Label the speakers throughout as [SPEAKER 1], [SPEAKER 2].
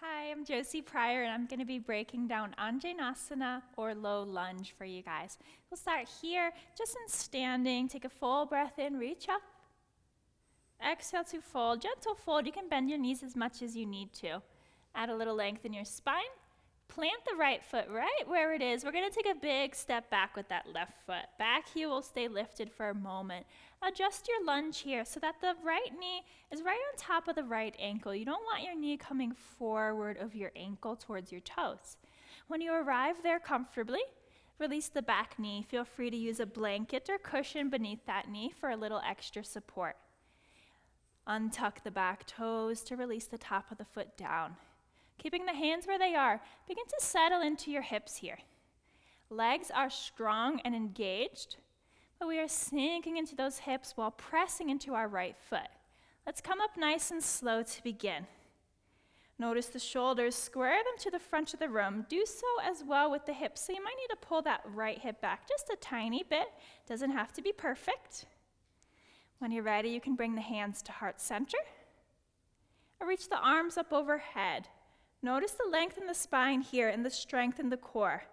[SPEAKER 1] Hi, I'm Josey Prior, and I'm going to be breaking down Anjaneyasana or Low Lunge for you guys. We'll start here, just in standing. Take a full breath in, reach up. Exhale to fold, gentle fold. You can bend your knees as much as you need to. Add a little length in your spine. Plant the right foot right where it is. We're going to take a big step back with that left foot. Back heel will stay lifted for a moment. Adjust your lunge here so that the right knee is right on top of the right ankle. You don't want your knee coming forward of your ankle towards your toes. When you arrive there comfortably, release the back knee. Feel free to use a blanket or cushion beneath that knee for a little extra support. Untuck the back toes to release the top of the foot down. Keeping the hands where they are, begin to settle into your hips here. Legs are strong and engaged, but we are sinking into those hips while pressing into our right foot. Let's come up nice and slow to begin. Notice the shoulders, square them to the front of the room. Do so as well with the hips, so you might need to pull that right hip back just a tiny bit. Doesn't have to be perfect. When you're ready, you can bring the hands to heart center, or reach the arms up overhead. Notice the length in the spine here and the strength in the core.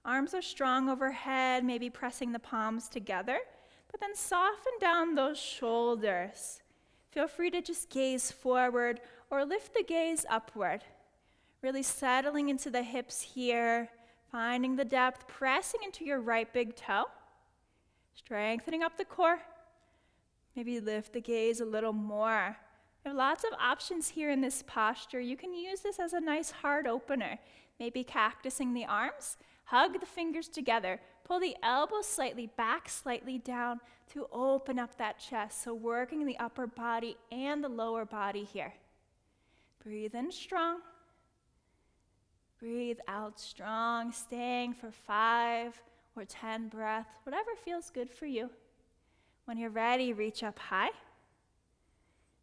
[SPEAKER 1] Arms are strong overhead, maybe pressing the palms together, but then soften down those shoulders. Feel free to just gaze forward or lift the gaze upward. Really settling into the hips here, finding the depth, pressing into your right big toe, strengthening up the core. Maybe lift the gaze a little more. There are lots of options here in this posture. You can use this as a nice heart opener. Maybe cactusing the arms, hug the fingers together, pull the elbows slightly back, slightly down to open up that chest. So working the upper body and the lower body here. Breathe in strong. Breathe out strong, staying for 5 or 10 breaths, whatever feels good for you. When you're ready, reach up high.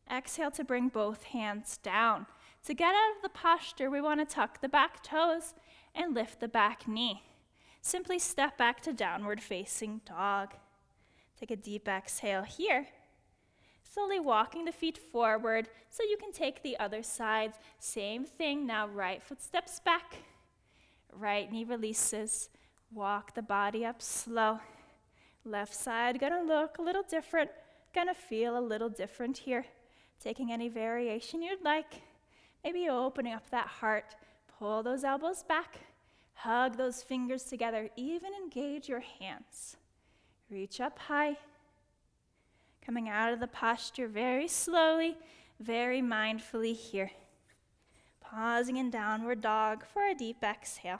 [SPEAKER 1] Exhale to bring both hands down. To get out of the posture, we want to tuck the back toes and lift the back knee. Simply step back to downward facing dog. Take a deep exhale here. Slowly walking the feet forward so you can take the other sides. Same thing now, right foot steps back. Right knee releases. Walk the body up slow. Left side gonna look a little different. Gonna feel a little different here. Taking any variation you'd like. Maybe opening up that heart. Pull those elbows back. Hug those fingers together. Even engage your hands. Reach up high. Coming out of the posture very slowly, very mindfully here. Pausing in downward dog for a deep exhale.